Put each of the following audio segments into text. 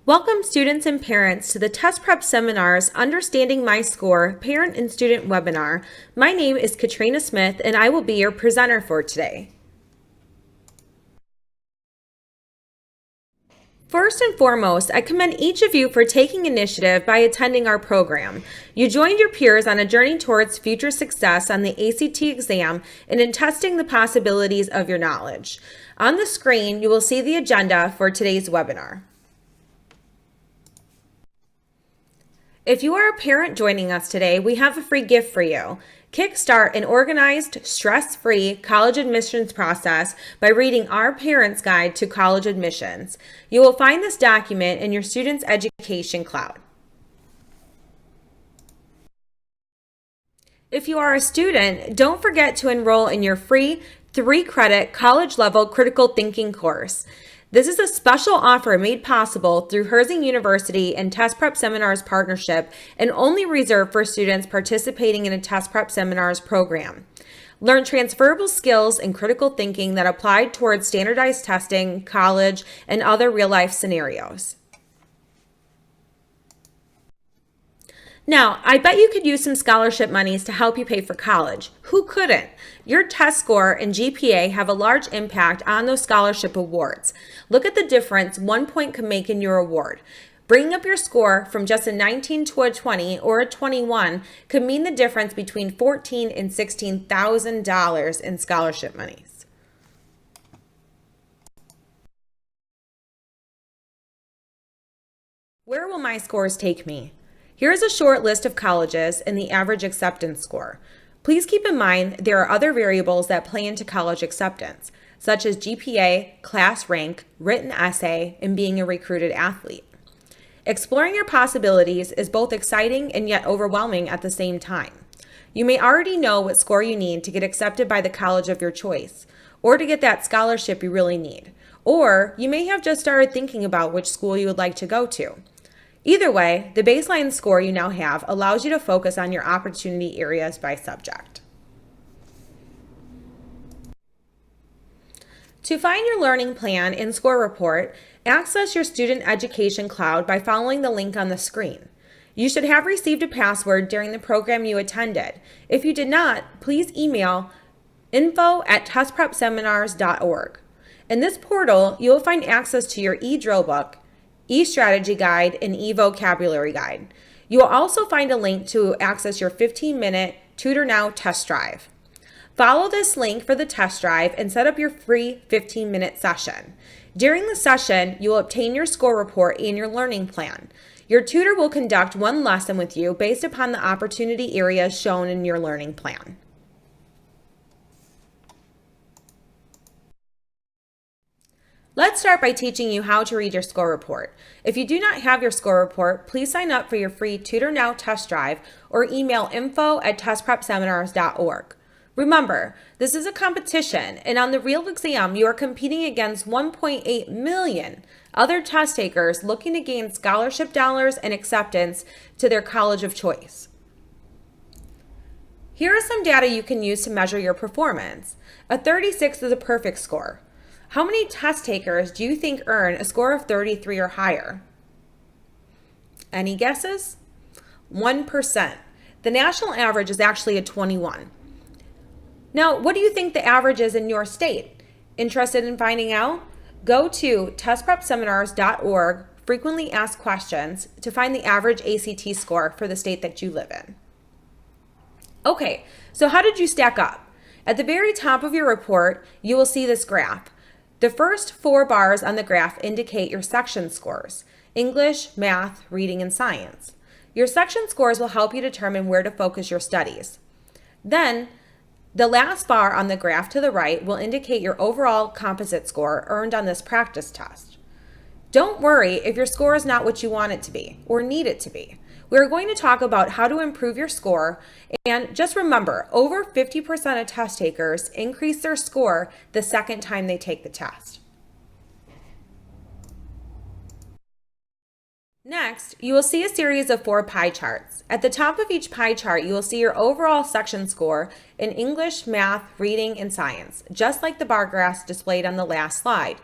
Welcome students and parents to the Test Prep Seminar's Understanding My Score Parent and Student webinar. My name is Katrina Smith and I will be your presenter for today. First and foremost, I commend each of you for taking initiative by attending our program. You joined your peers on a journey towards future success on the ACT exam and in testing the possibilities of your knowledge. On the screen, you will see the agenda for today's webinar. If you are a parent joining us today, we have a free gift for you. Kickstart an organized, stress-free college admissions process by reading our Parents Guide to College Admissions. You will find this document in your Students Education Cloud. If you are a student, don't forget to enroll in your free 3-credit college-level critical thinking course. This is a special offer made possible through Herzing University and Test Prep Seminars partnership and only reserved for students participating in a Test Prep Seminars program. Learn transferable skills in critical thinking that apply towards standardized testing, college, and other real-life scenarios. Now, I bet you could use some scholarship monies to help you pay for college. Who couldn't? Your test score and GPA have a large impact on those scholarship awards. Look at the difference 1 point can make in your award. Bringing up your score from just a 19 to a 20 or a 21 could mean the difference between $14,000 and $16,000 in scholarship monies. Where will my scores take me? Here is a short list of colleges and the average acceptance score. Please keep in mind there are other variables that play into college acceptance, such as GPA, class rank, written essay, and being a recruited athlete. Exploring your possibilities is both exciting and yet overwhelming at the same time. You may already know what score you need to get accepted by the college of your choice, or to get that scholarship you really need. Or you may have just started thinking about which school you would like to go to. Either way, the baseline score you now have allows you to focus on your opportunity areas by subject. To find your learning plan and score report, access your Student Education Cloud by following the link on the screen. You should have received a password during the program you attended. If you did not, please email info@testprepseminars.org. In this portal, you will find access to your e-drill book, e-strategy guide, and e-vocabulary guide. You will also find a link to access your 15-minute Tutor Now test drive. Follow this link for the test drive and set up your free 15-minute session. During the session, you will obtain your score report and your learning plan. Your tutor will conduct one lesson with you based upon the opportunity areas shown in your learning plan. Let's start by teaching you how to read your score report. If you do not have your score report, please sign up for your free Tutor Now test drive or email info@testprepseminars.org. Remember, this is a competition, and on the real exam, you are competing against 1.8 million other test takers looking to gain scholarship dollars and acceptance to their college of choice. Here are some data you can use to measure your performance. A 36 is a perfect score. How many test takers do you think earn a score of 33 or higher? Any guesses? 1%. The national average is actually a 21. Now, what do you think the average is in your state? Interested in finding out? Go to testprepseminars.org, frequently asked questions, to find the average ACT score for the state that you live in. Okay, so how did you stack up? At the very top of your report, you will see this graph. The first 4 bars on the graph indicate your section scores: English, math, reading, and science. Your section scores will help you determine where to focus your studies. Then, the last bar on the graph to the right will indicate your overall composite score earned on this practice test. Don't worry if your score is not what you want it to be or need it to be. We're going to talk about how to improve your score, and just remember, over 50% of test takers increase their score the second time they take the test. Next, you will see a series of 4 pie charts. At the top of each pie chart, you will see your overall section score in English, math, reading, and science, just like the bar graphs displayed on the last slide.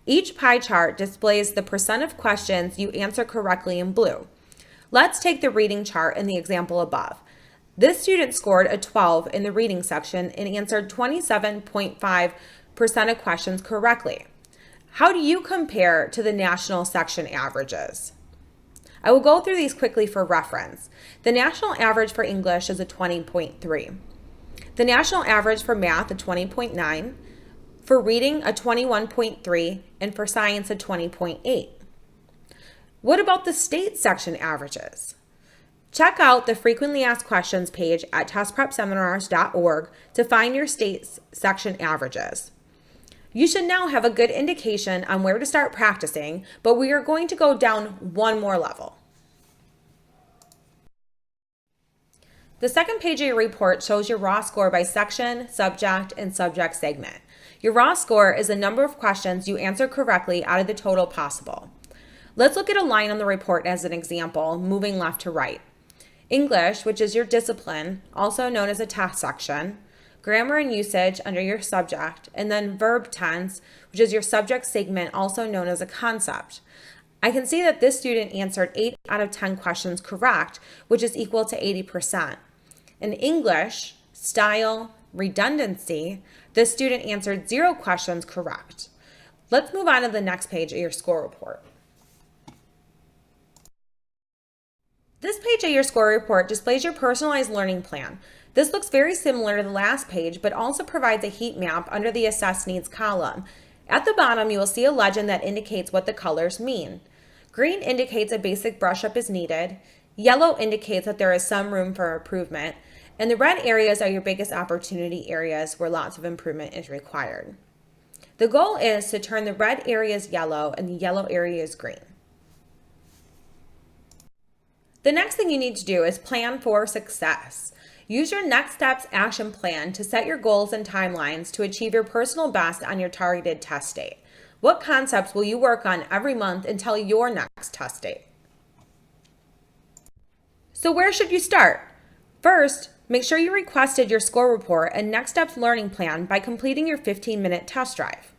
Each pie chart displays the percent of questions you answer correctly in blue. Let's take the reading chart in the example above. This student scored a 12 in the reading section and answered 27.5% of questions correctly. How do you compare to the national section averages? I will go through these quickly for reference. The national average for English is a 20.3. The national average for math, a 20.9. For reading, a 21.3. And for science, a 20.8. What about the state section averages? Check out the frequently asked questions page at testprepseminars.org to find your state's section averages. You should now have a good indication on where to start practicing, but we are going to go down one more level. The second page of your report shows your raw score by section, subject, and subject segment. Your raw score is the number of questions you answer correctly out of the total possible. Let's look at a line on the report as an example, moving left to right. English, which is your discipline, also known as a test section, grammar and usage under your subject, and then verb tense, which is your subject segment, also known as a concept. I can see that this student answered 8 out of 10 questions correct, which is equal to 80%. In English, style, redundancy, this student answered 0 questions correct. Let's move on to the next page of your score report. This page of your score report displays your personalized learning plan. This looks very similar to the last page, but also provides a heat map under the Assess Needs column. At the bottom, you will see a legend that indicates what the colors mean. Green indicates a basic brush up is needed. Yellow indicates that there is some room for improvement. And the red areas are your biggest opportunity areas where lots of improvement is required. The goal is to turn the red areas yellow and the yellow areas green. The next thing you need to do is plan for success. Use your next steps action plan to set your goals and timelines to achieve your personal best on your targeted test date. What concepts will you work on every month until your next test date? So where should you start? First, make sure you requested your score report and next steps learning plan by completing your 15-minute test drive.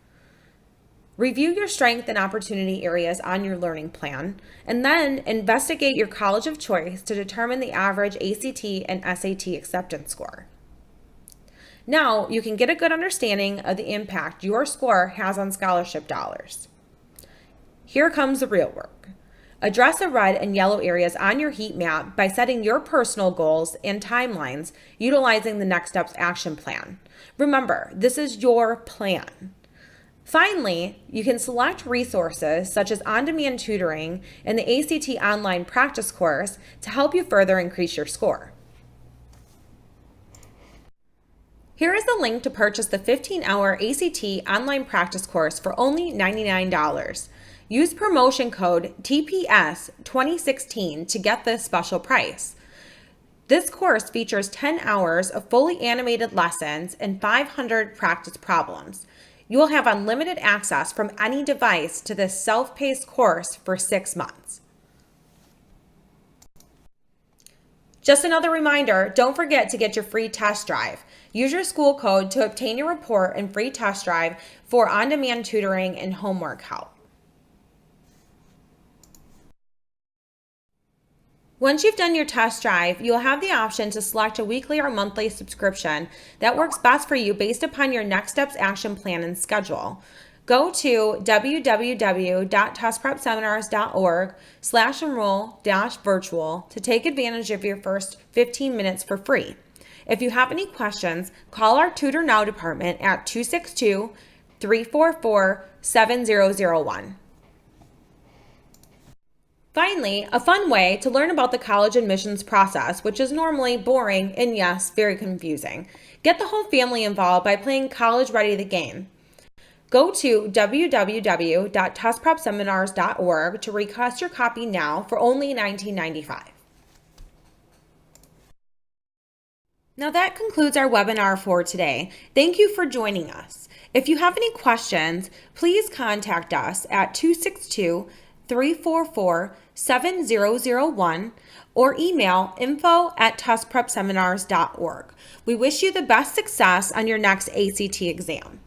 Review your strength and opportunity areas on your learning plan, and then investigate your college of choice to determine the average ACT and SAT acceptance score. Now, you can get a good understanding of the impact your score has on scholarship dollars. Here comes the real work. Address the red and yellow areas on your heat map by setting your personal goals and timelines utilizing the Next Steps action plan. Remember, this is your plan. Finally, you can select resources such as on-demand tutoring and the ACT online practice course to help you further increase your score. Here is the link to purchase the 15-hour ACT online practice course for only $99. Use promotion code TPS2016 to get this special price. This course features 10 hours of fully animated lessons and 500 practice problems. You will have unlimited access from any device to this self-paced course for 6 months. Just another reminder, don't forget to get your free test drive. Use your school code to obtain your report and free test drive for on-demand tutoring and homework help. Once you've done your test drive, you'll have the option to select a weekly or monthly subscription that works best for you based upon your Next Steps action plan and schedule. Go to www.testprepseminars.org/enroll-virtual to take advantage of your first 15 minutes for free. If you have any questions, call our Tutor Now department at 262-344-7001. Finally, a fun way to learn about the college admissions process, which is normally boring and yes, very confusing. Get the whole family involved by playing College Ready the Game. Go to www.testprepseminars.org to request your copy now for only $19.95. Now that concludes our webinar for today. Thank you for joining us. If you have any questions, please contact us at 262-344-7001 or email info@testprepseminars.org. We wish you the best success on your next ACT exam.